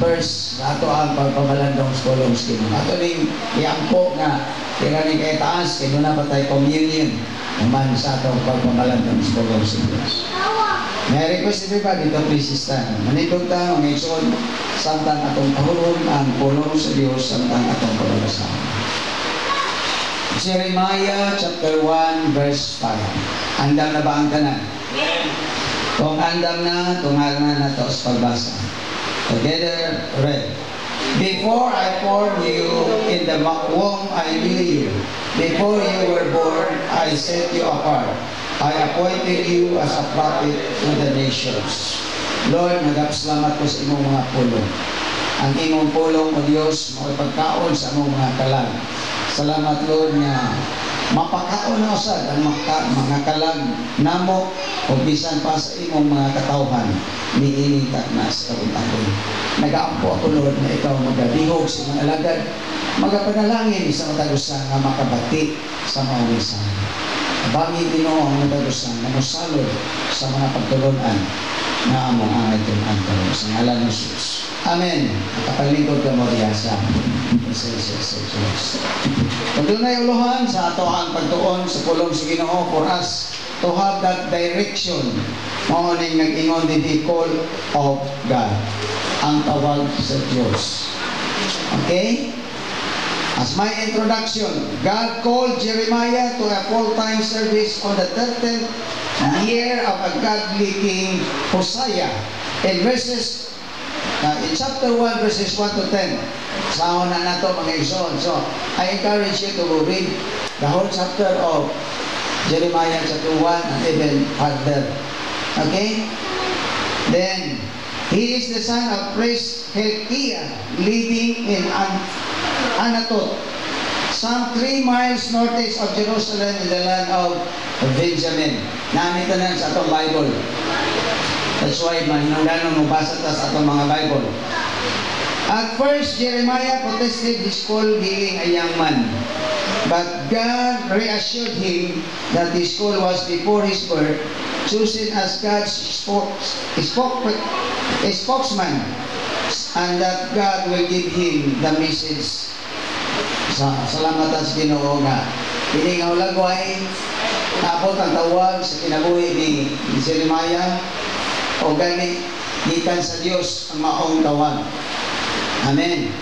verse na ato ang pagpamalandong sa pulong sa Ginoo. Ato ning iampo nga kaya ni kay taas kay na pa tayo communion naman sa atong pagpamalandong sa pulong sa Dios. May request everybody to please stand. Manindog ta ang igsoon samtang atong tahulon ang pulong sa Dios samtang atong paglasahan. Jeremiah chapter 1 verse 5. Andam na ba ang tanan? Kung andam na, tungalan na to sa pagbasa. Together, read. Before I formed you in the womb, I knew you. Before you were born, I set you apart. I appointed you as a prophet to the nations. Lord, nagapasalamat ko sa imong mga pulong. Ang imong pulong, O Diyos, makipagkaon sa imong mga kalag. Salamat, Lord, na mapakaon na usad ang mga kalag namo o bisan pa sa imong mga katawhan niinitag na sa kabuntagon. Nagaampo ako, Lord, na ikaw magabihog sa mga alagad, magapanalangin sa matagusan nga makabati sa mga wisahan. Abangi Ginoo ang matagusan na musalod sa mga pagtulunan na among angay tunantong sa ngalan ng Jesus. Amen. Kapalingkod ka mo diya sa Diyos. Pagdunay uluhan sa ato ang pagtuon sa pulong sa Ginoo for us to have that direction. Mao ning nag-ingon di call of God. Ang tawag sa Diyos. Okay? As my introduction, God called Jeremiah to a full-time service on the 13th year of a godly king Hosea. In chapter 1, verses 1 to 10. Sahon na nato mga igsoon. So, I encourage you to read the whole chapter of Jeremiah chapter 1 and even further. Okay? Then, he is the son of priest Hilkiah, living in Anatot, some 3 miles northeast of Jerusalem in the land of Benjamin. Nanito na sa atong Bible. That's why mahinungdanon mo basa ta sa atong mga Bible. At first, Jeremiah protested his call being a young man. But God reassured him that his call was before his birth, chosen as God's spokesman, and that God will give him the message. Salamat sa Ginoo nga hindi nga ulagway tapos ang tawag sa kinabuhi ni Jeremiah o gani gikan sa Dios ang maong tawag. Amen.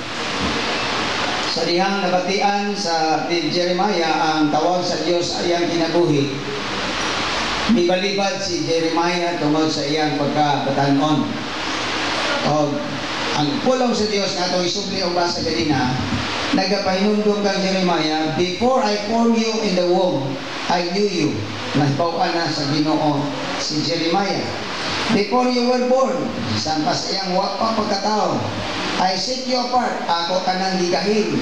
Sa dihang nabatian sa Jeremiah ang tawag sa Dios ay ang kinabuhi. Mibalibad si Jeremiah tungod sa iyang pagkabatanon. O ang pulong sa Dios na itong isubli o basa kanina, nagapahinundong kang Jeremiah, before I formed you in the womb, I knew you. Nahibawan na sa Ginoo si Jeremiah. Before you were born, saan pa sa iyang wapa pagkatao, I set you apart, ako ka nang ligahin,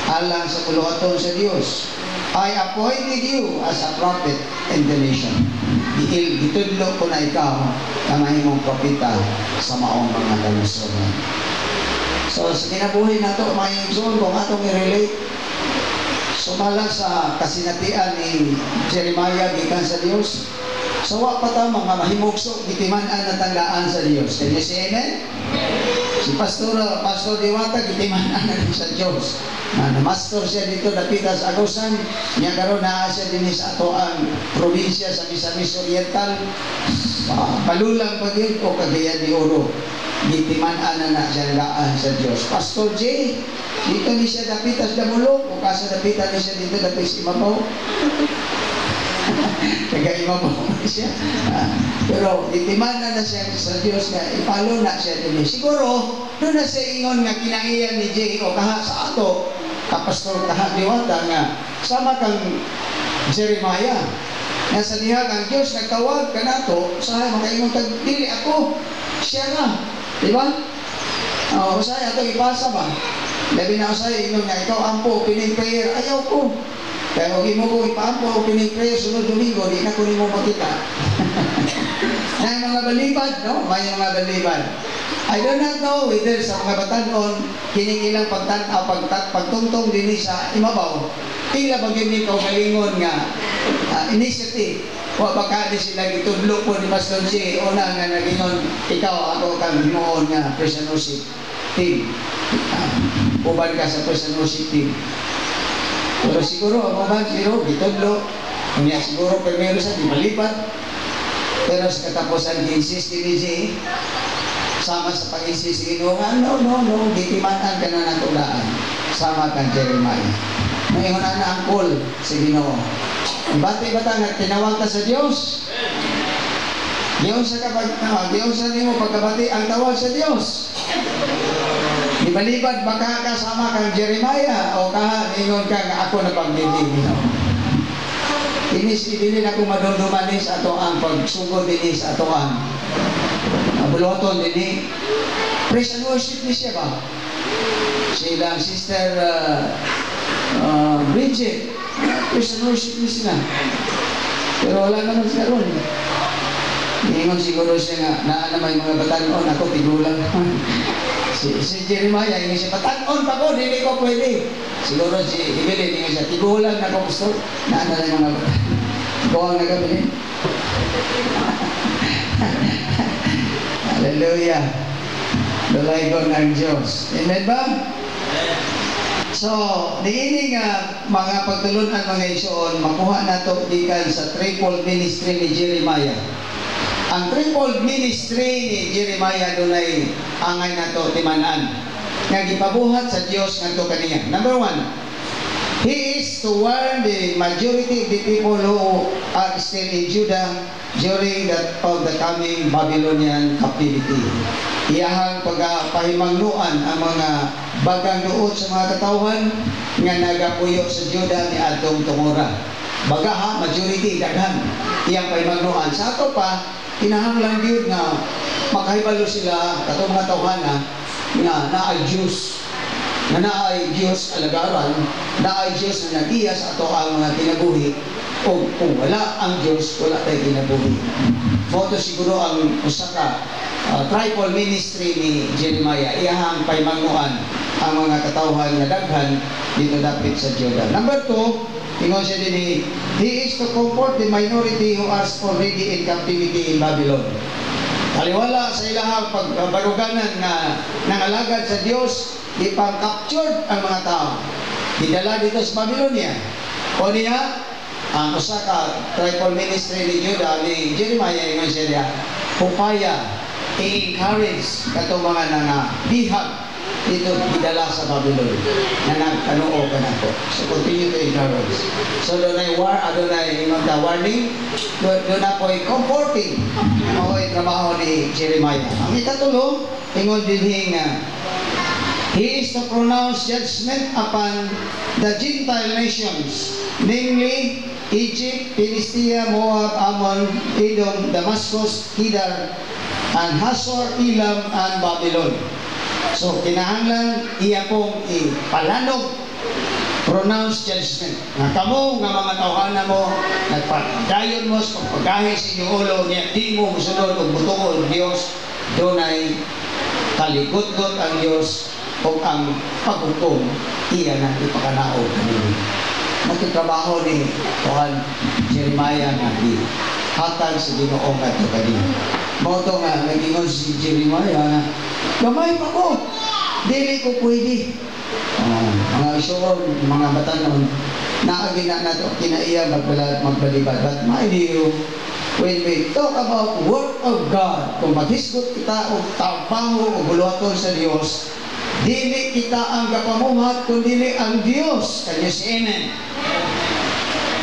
alang sa kuluhaton sa Dios. I appointed you as a prophet in the nation. Gitudlo ko na ikaw na mahimong propeta sa maong mga kalusugan. So, sa kinabuhi na ito, mga igsoon, kung atong i-relate, sumala sa kasinatian ni Jeremiah gikan sa Dios, sawa pa ta mga mahimugso, gitiman-an na tandaan sa Dios. Can you say amen? Si Pastor Diwata, gitiman-an na sa Dios. Na-master siya dito, napita sa Agusan, niya karon na siya din sa ato ang probinsya sa Misamis Oriental, palulang pag-yun o Cagayan de Oro. Gitiman-an na siya daan sa Diyos. Pastor J, dito ni siya dapitas damulog o kasa dapitan ni siya dito dapis imabaw. Taga-imabaw siya. Pero gitiman-an na siya sa Diyos nga ipalo na siya din. Siguro, doon na siya ingon nga kinaiyan ni J o kaha sa ato, kapastor kaha Diwata nga sama kang Jeremiah. Nga sa dihag ang Diyos nagtawag ka na to, sa mga ingon dili ako, siya na. Diba? Usay, ito ipasa ba? Labi na usay, inong nga, ikaw ampo, opening prayer, ayaw ko. Kaya huwag mo ko ipaampo, opening prayer, sunod Domingo, di na ko rin mo makita. May mga balibad, no? May mga balibad. I do not know whether sa mga batanon, kinikilang pagtungtong din sa imabaw, tila bagay ni kaugalingon nga initiative. O baka di sila itudlo po ni Pastor J. Una nga nagingon, ikaw ako kang himuon nga prison worship. team. Uban ka sa praise and worship team. Pero siguro, ang uban, gitudlo. Kanya siguro, primero sa di malipat. Pero sa katapusan, gi-insist ni G, sama sa pag-insist ni Ginoo, no, gitimanan ka na natulaan. Sama kang Jeremiah. Ngayon na ang call si Ginoo. Bati ba ta nga tinawag ka sa Dios? Diyon sa nimo pagkabati ang tawag sa Dios. Di balibad baka kasama kang Jeremiah o kaha ingon ka nga ako na pagdili. Inis idili na kung madundumanis ato ang pagsugod din sa ato ang buloton din. Praise and worship ni siya ba? Sila Sister Bridget, praise and worship ni sila. Pero wala naman siya ron. Ingon siguro siya nga na may mga batanon ako tigulang. Si Jeremiah, hindi siya, patanon pa ko, hindi ko pwede. Siguro si Ibili, hindi siya, tigulang na ko gusto. Naana lang mga bata. Buwang na kami. Hallelujah. Dalay ko ng Diyos. Amen ba? So, diining mga pagtulunan mga isoon, makuha na ito dikan sa triple ministry ni Jeremiah. Ang triple ministry ni Jeremiah dunay angay na to timanan nga gipabuhat sa Dios ngadto kaniya. Number 1, he is to warn the majority of the people who are still in Judah during of the coming Babylonian captivity. Iyahang pagpahimangnuan ang mga bagang duot sa mga katawhan nga nagapuyo sa Judah ni adtong tumora. Bagaha majority daghan iyang pahimangnuan sa ato pa. Kinahanglan yun na makahibalo sila katong mga tawhana nga naay Diyos na naay Diyos alagaran, naay Diyos na nagiya sa ato ang mga kinabuhi o kung wala ang Diyos, wala tayo kinabuhi. Moto siguro ang usaka triple ministry ni Jeremiah, iyahang paimangnuan ang mga katawhan na daghan dito dapit sa Judah. Number 2, ingon siya din, he is to comfort the minority who are already in captivity in Babylon. Kaliwala sa ilahang pagbaruganan na nangalagad sa Diyos, ipang-captured ang mga tao. Didala dito sa Babylonia. O niya, ang usaka triple ministry ni Judah, ni Jeremiah, ingon siya niya, hupaya, i-encourage katong mga bihag dito gidala sa Babylon na nagkanuo ka na ko. So continue to encourage. So doon ay warning, doon na po ay comforting o ay trabaho ni Jeremiah. Ang ikatulo, ingon din he is to pronounce judgment upon the Gentile nations, namely Egypt, Philistia, Moab, Ammon, Edom, Damascus, Kedar, and Hazor, Elam, and Babylon. So, kinahanglan iya pong ipalanog, pronounce judgment. Nga kamo, nga mga tawhana mo, nagpagayon mo sa pagpagahi sa inyong ulo, niya di mo musunod o butuo ang Diyos, doon ay kaligot-got ang Diyos o ang paghukom, iya na ipakanaog kanino. Nagtatrabaho ni Tuhan Jeremiah nga di hatag sa Ginoong at kanino. Moto nga, nag-ingon si Jeremiah na, gamay pa ko, dili ko pwede. Mga isoon, mga batanon, naagina na ito, kinaiya magbalibad. But my dear, when we talk about work of God, kung maghisgot kita o trabaho o buluhaton sa Diyos, dili kita ang kapamuhat, kundi ang Diyos. Can you say amen?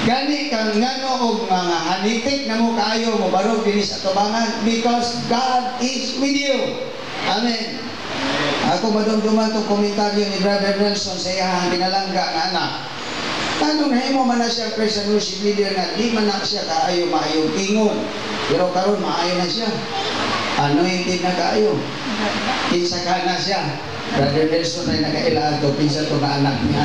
Gani kang ngano og mga hanitik na mo kaayo mo barog dinhi sa tubangan because God is with you. Amen. Ako madumduman tong komentaryo ni Brother Nelson sa iyang pinalangga nga anak. Tanong na mo man na siya praise and worship leader na di man na siya kaayo maayo tingon. Pero karon maayo na siya. Ano hindi na kaayo? Kinsa ka na siya. Brother Nelson ay nagailaan to pinsa to na anak niya.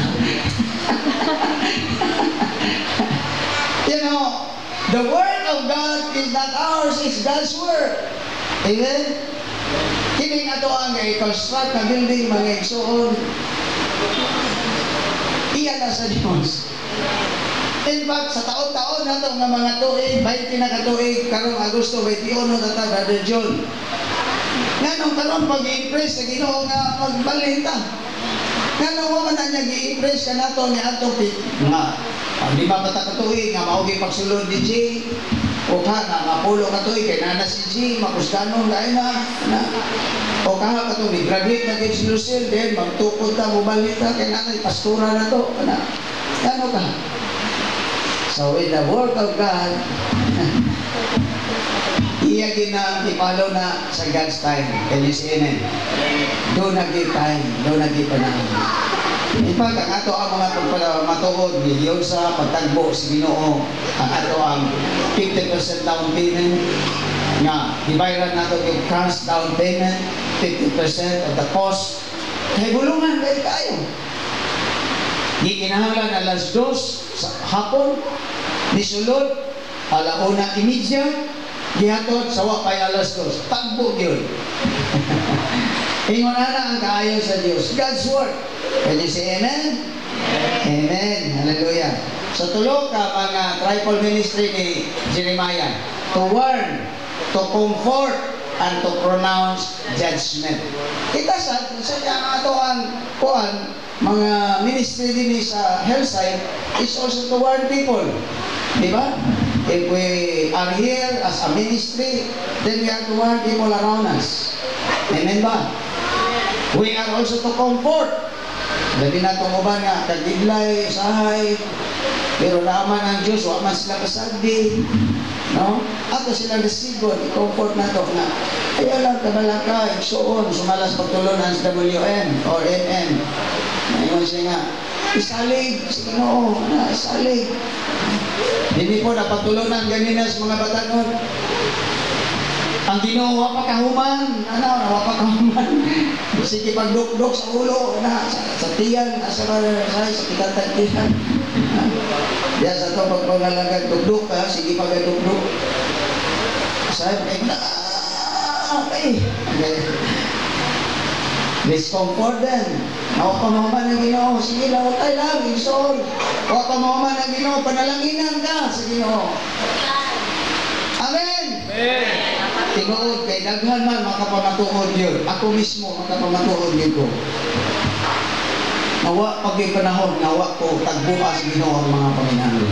You know, the word of God is not ours, it's God's word. Amen? Kining ato ang i-construct na building, mga igsoon. Iyan na sa Diyos. In fact, sa taon-taon na ito nga mga tuig, 20 na katuig, karong Agosto 21 na ito, Brother John. Nganong karon pag-i-impress sa Ginoo nga magbalita. Nganong wa man niya gi-impress kanato ni ato nga di ba patakatuig nga maugi pagsulod ni G o ka na mapulo katuig kay nana si G makustanon dai na o ka kato ni graduate na kay si Lucille then magtukod ta mo balita kay nanay pastora na to ana ano ka. So in the work of God iya gina ipalo na sa God's time. Can you see it? Do na give time, do na give panahon. In fact, ang ato ang mga pagpamatuod, milyon sa pagtagbo sa Ginoo, ang ato ang 50% down payment, nga, ibayran nato yung cash down payment, 50% of the cost, kay bulungan, kay kayo. Gikinahanglan alas 2 sa hapon, nisulod, alauna imidya, gihatod, sawa kay alas 2, tagbo yun. Ingon na ang kaayo sa Diyos. God's word. Can you say amen? Amen. Hallelujah. So tulo ka mga tripod ministry ni Jeremiah. To warn, to comfort, and to pronounce judgment. Kita sa ato ang kuan mga ministry din sa Hillside is also to warn people. Di ba? If we are here as a ministry, then we have to warn people around us. Amen ba? We are also to comfort. Labi na itong uban nga, kagiglay, sahay, pero naman ang Diyos, wak man sila kasagdi. No? Ato silang resigon, i-comfort na ito nga, ayaw lang, kabalaka, iksoon, sumalas pagtulunan sa WN or NN. Ngayon siya nga, isalig, sige no, isalig. Hindi po napatulunan ganina sa mga batanon. Ang Ginoo wa pa kahuman, wa pa kahuman. Sige pagdukdok sa ulo na sa tiyan, sa kitatan tiyan. Diya sa to pagpangalagad dukdok ka, sige pagdukdok. Sabi kay na okay. Discomfort din. Wa pa mahuman ang Ginoo, sige lawatay lang, isol. Wa pa mahuman ang Ginoo, panalanginan ka sa Ginoo. Amen. Amen. Tinuod kay daghan man makapamatuod yun. Ako mismo makapamatuod yun ko. Nawa pagay panahon, nawa ko tagbuka sa Ginoo ang mga paminahon.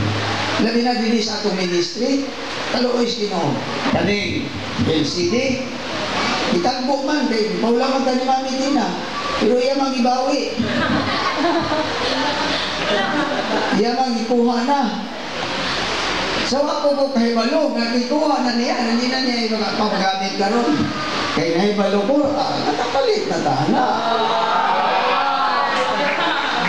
Labi na din sa atong ministry, kaluoy sa Ginoo. Kaning LCD, itagbo man kay paula man ni Mami Tina. Pero iya magibawi. Iya magikuha na. So ako ko kahibalo, nagikuha na niya, hindi na niya yung paggamit karon. Kaya nahibalo ko, natapalit na tana.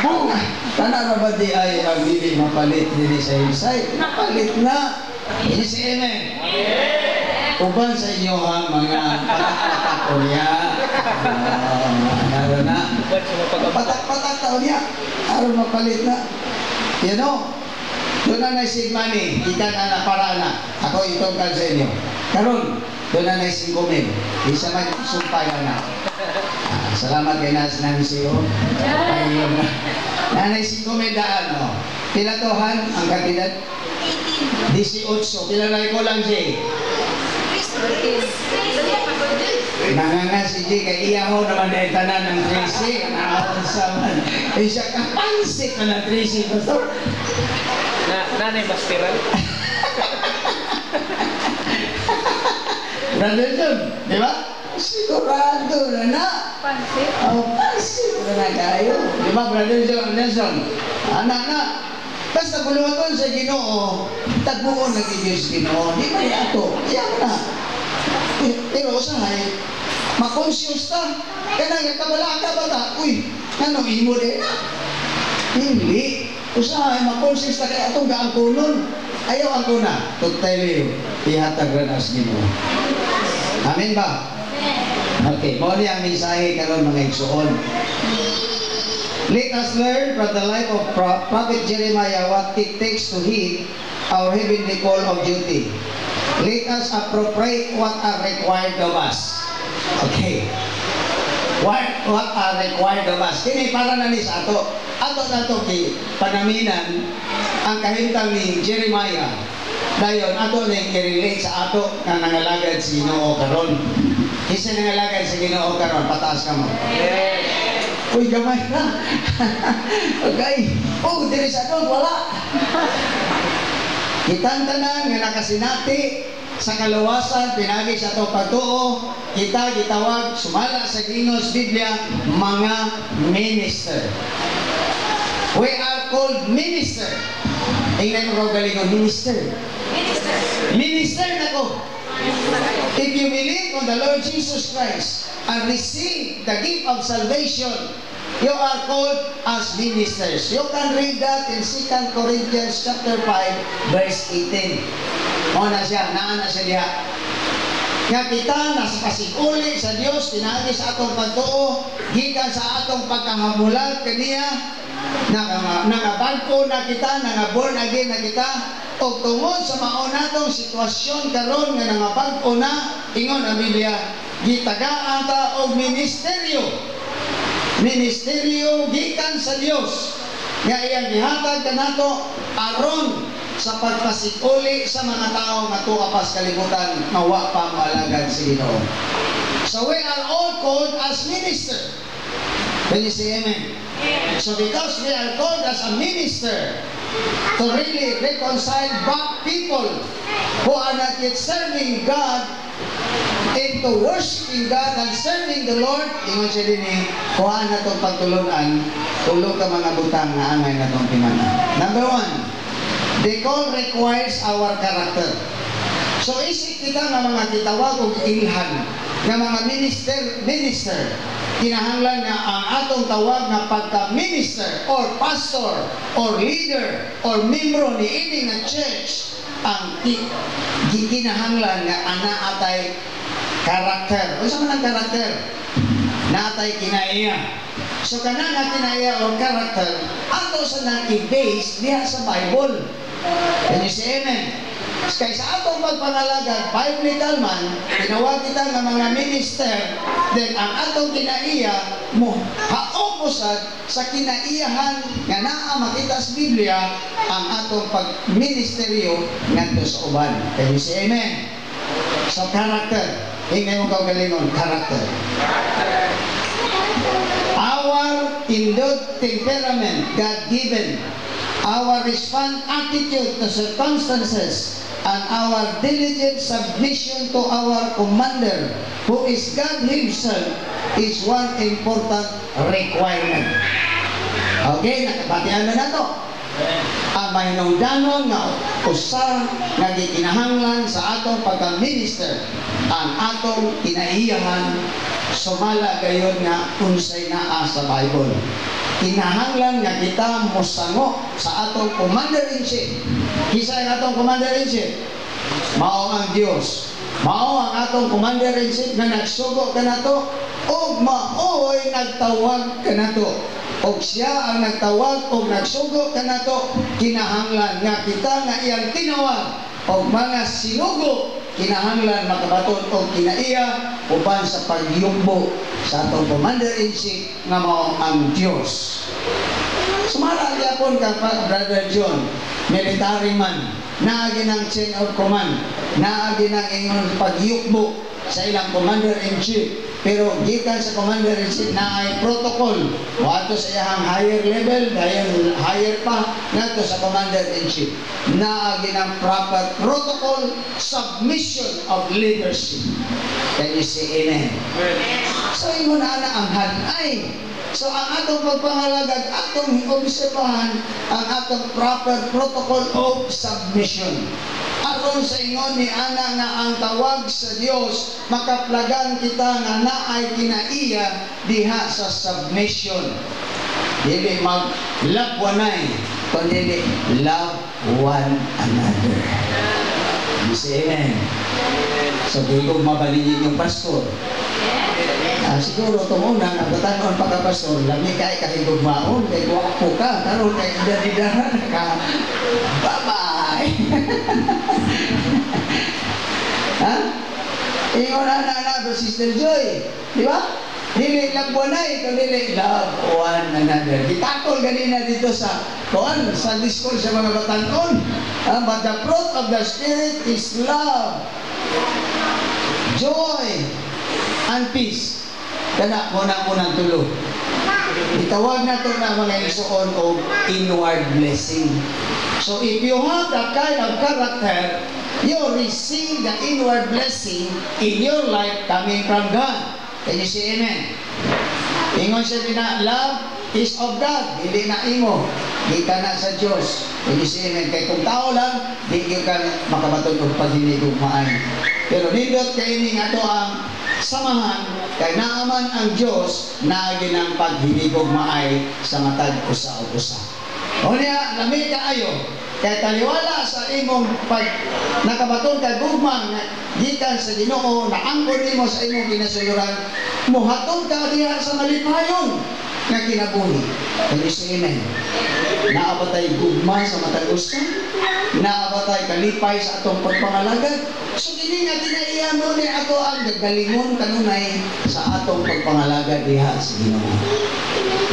Boom! Tana na ba di ay ang hindi mapalit din sa inside? Napalit na. Hindi si Amen. Uban sa inyo ang mga patak-patak ko niya. Ano na? Patak-patak ko niya. Araw mapalit na. You know? Doon na naisig money, ikan na para na. Ako itong kan sa inyo. Karon, doon na naisig kumin. Isa man sumpay na. Salamat kay Nas Nancy o. Ayun na. Naisig kumin daan o. Pila tohan ang kandidat? 18. Pila na ko lang siya. Nanganga si G, kay iya mo naman na itanan ng Tracy. Nakapansaman. Eh siya kapansik na ng Tracy, Pastor. Nanay Bastiral. Brother John, di ba? Sigurado na na. Pansik? Oh, pansik na na kayo. Di ba, Brother John Nelson? Anak na. Basta buluhaton sa Ginoo, tagbuon na Diyos Ginoo. Di ba yato? Iyak na. Pero usahay, makonsyos ta. Kaya nagkabala ka ba ta? Uy, ano, imo din na? Hindi. Usahay, makonsyos ta kaya itong gaangkunon. Ayaw ang kuna. Tugtay ihatag rin as Ginoo. Amen ba? Okay, muli ang mensahe karon mga igsuon. Let us learn from the life of Prophet Jeremiah what it takes to heed our heavenly call of duty. Let us appropriate what are required of us. Okay. What are required of us? Kini para na ni sa ato. Ato na ito panaminan ang kahintang ni Jeremiah. Dayon, ato na i-relate sa ato na nangalagad si Ginoo karon. Isa nangalagay sa Ginoo karon, pataas ka mo. Uy, gamay na. Okay. Oh, diri sa doon, wala. Kitang tanan nga nakasinati sa kalawasan, pinagi sa itong pagtuo, kita gitawag, sumala sa Ginoo's Biblia, mga minister. We are called minister. Tingnan mo galingon, minister. Minister na ko. If you believe on the Lord Jesus Christ and receive the gift of salvation, you are called as ministers. You can read that in 2 Corinthians chapter 5, verse 18. O na siya, naan na siya diha. Nga kita nasa pasiguli sa Dios, pinagi sa atong pagtuo, gikan sa atong pagkahamulat kaniya, nangabangko na kita, nangaborn again na kita, o tungod sa maunatong sitwasyon karon nga nangabangko na, ingon ang Biblia, gitagaan ta og ministeryo. Ministeryo gikan sa Dios nga iyang gihatag kanato aron sa pagpasikuli sa mga tao nga tuwa pa sa kalibutan nga wa pa malagad sa Ginoo. So we are all called as minister. Can you say amen? So because we are called as a minister to really reconcile back people who are not yet serving God into worshiping God and serving the Lord, ingon siya din kuhaan na itong pagtulunan, tulog ka mga butang na angay na itong pinana. Number 1, the call requires our character. So isip kita nga mga kitawag o ilhan, nga mga minister, kinahanglan nga ang atong tawag nga pagka-minister or pastor or leader or membro ni ini nga church, ang kinahanglan nga ana atay karakter. O sa manang karakter? Natay kinaiya. So kana nga kinaiya o karakter, ato sa nang i-base diha sa Bible. Can you say amen? Kaya sa atong pagpangalagad, biblical man, tinawag kita ng mga minister, then ang atong kinaiya mo, haopusad sa kinaiyahan nga naa makita sa Biblia, ang atong pagministeryo ngadto sa uban. Can you say amen? So character, ingay mo kaugalingon, character. Our indod temperament, God-given, our response attitude to circumstances, and our diligent submission to our commander, who is God Himself, is one important requirement. Okay, nakabatian na to. Ang mahinungdanon nga usa nga gikinahanglan sa atong pagka-minister, ang atong kinaiyahan sumala gayon nga unsay naa sa Bible. Kinahanglan nga kita mosango sa atong commander-in-chief. Kisa ang atong commander-in-chief? Mao ang Dios. Mao ang atong commander-in-chief nga nagsugo kanato o mao'y nagtawag kanato. O siya ang nagtawag o nagsugo kanato, kinahanglan nga kita nga iyang tinawag o mga sinugo, kinahanglan makabaton o kinaiya uban sa pagyumbo sa atong commander-in-chief nga mao ang Dios. Sumara gyapon ka Brother John, military man, naagi ng chain of command, naagi ng ingon pagyukbo sa ilang commander-in-chief. Pero gikan sa commander-in-chief na ay protocol, wato sa iyang higher level, dayon higher pa ngadto sa commander-in-chief. Naagi ng proper protocol, submission of leadership. Can you say amen? So ingon na ang hanay. So ang atong pagpangalagad, atong obserbahan ang atong proper protocol of submission. Aron sa ingon ni ana nga ang tawag sa Dios, makaplagan kita nga naay kinaiya diha sa submission. Dili mag-love wanay, kundi love one another. You say amen? So di ko mabalingin yung pastor. Siguro itong una, nabatanon pagka-pastor, lami kay kahigugmaon, kay guwapo ka, karoon kay idadidahan ka. Bye-bye! Ha? Ingon na Sister Joy, di ba? Dili lang buwanay, kundi love one another. Gitakol ganina dito sa Sunday school sa mga batanon. But the fruit of the Spirit is love, joy, and peace. Kana muna-munang tulo. Itawag na ito na mga isuon o inward blessing. So if you have that kind of character, you receive the inward blessing in your life coming from God. Can you say amen? Ingon siya din na, love is of God. Hindi na imo. Di ka na sa Diyos. Can you say amen? Kaya kung tao lang, di ka makabatulog pag hindi kumaan. Pero nindot kayo nga ito ang samahan, kay naaman ang Diyos na ginang paghibigog maay sa matag usa-usa. O niya, lamig kaayo, kay taliwala sa imong pag nakabaton kay gugmang gikan sa Ginoo na angkon nimo sa imong ginasuyuran, muhatod ka diha sa malipayon nga kinabuhi. Kani sa amen. Naabatay gugma sa matag usa, naabatay kalipay sa atong pagpangalagad. So dili nga tinaiyan mo ni ato ang gagalingon kanunay sa atong pagpangalagad diha sa Ginoo.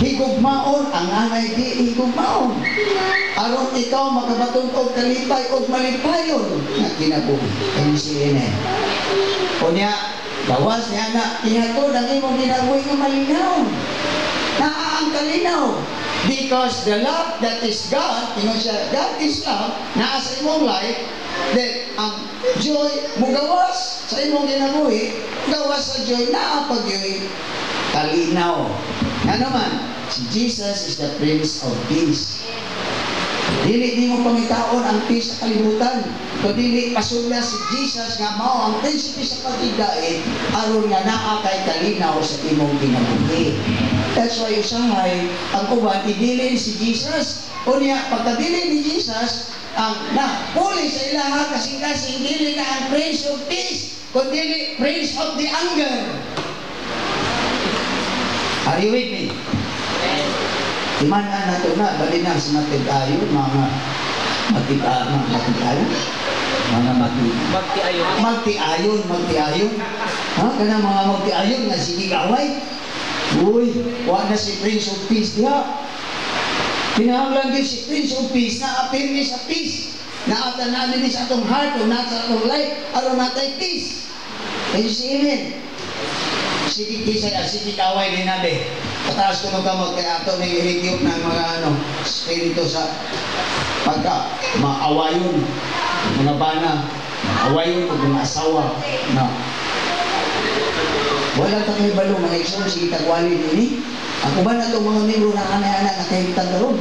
Higugmaon ang anay di higugmaon. Aron ikaw makabaton og kalipay og malipayon nga kinabuhi. Kani sa amen. Unya gawas niya na ihatod ang imong ginabuhi nga malinaw. Naa ang kalinaw. Because the love that is God, siya, God is love, naa sa imong life, that ang joy mo gawas sa imong ginabuhi, gawas sa joy, naa pag-joy, kalinaw. Nga naman, si Jesus is the Prince of Peace. Dili di mo pangitaon ang peace sa kalibutan. Kung dili pasula si Jesus nga mao ang prinsipe sa pag-igait, aron nga naa kay kalinaw sa imong ginabuhi. That's why usahay ang uban idili si Jesus. Unya pagkadili ni Jesus ang puli sa ilaha kasing-kasing dili na ang Prince of Peace, kundi Prince of the Anger. Are you with me? Imanan nato na, bali na sa matigayon, mga magtiayon. Ha? Kana mga magtiayon nga sige kaway. Uy, wala na si Prince of Peace diha. Kinahanglan din si Prince of Peace na apirmi sa peace. Na atananin sa atong heart o nasa atong life, aron natay peace. Can you see amen? Sige kaway din nabe. Pataas ko magkamot kaya ato may higiyot ng mga spirito sa pagka maawayon, mga bana, maawayon o mga asawa na wala ka kayo balo, mga ikson, sige tagwali din eh. Ako ba na itong mga membro ng anay-anak na kahibitan na ron?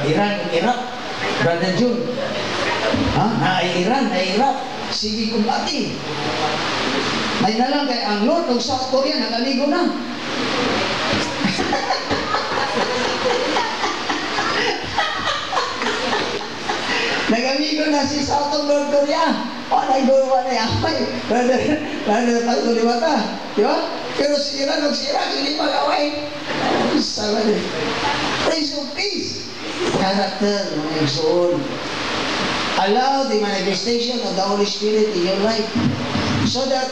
Iran, Iraq, Brother June. Ha? Iran, Iraq. Sige kumbati. May na lang kay ang North o South Korea nakaligo na. Nagamigo na si South o North Korea. O, naguluwa na yung amay. Brother, pagtuliwa ka. Di ba? Pero si Iran o si Iraq, hindi mag-away. Sama din. Prince of Peace. Character, mga igsoon. Allow the manifestation of the Holy Spirit in your life so that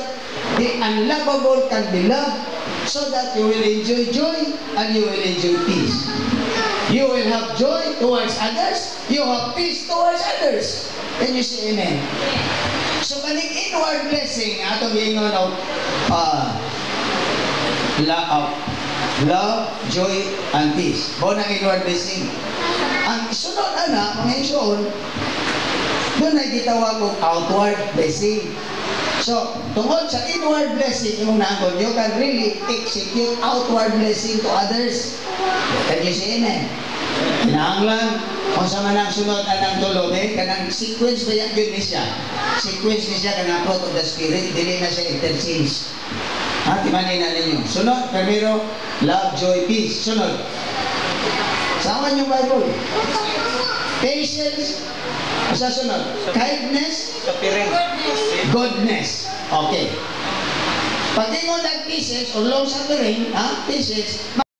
the unlovable can be loved, so that you will enjoy joy and you will enjoy peace. You will have joy towards others, you have peace towards others. Can you say amen? So kaning inward blessing atong giingon of love, joy, and peace. Bo na inward blessing. Ang sunod mga igsoon, doon ay gitawag og outward blessing. So, tungkol sa inward blessing, yung naangkon, you can really execute outward blessing to others. Can you say amen? Kinahanglan, kung sa manang sunod anang tulog, kanang sequence ba yan yun siya? Sequence ni siya kanang fruit of the Spirit, dili na siya interchange. Ha, timanin na ninyo. Sunod, primero, love, joy, peace. Sunod. Saan yung Bible? Patience. Sa sunod, kindness, goodness. Okay. Pag ingon ng patience, or long suffering, patience,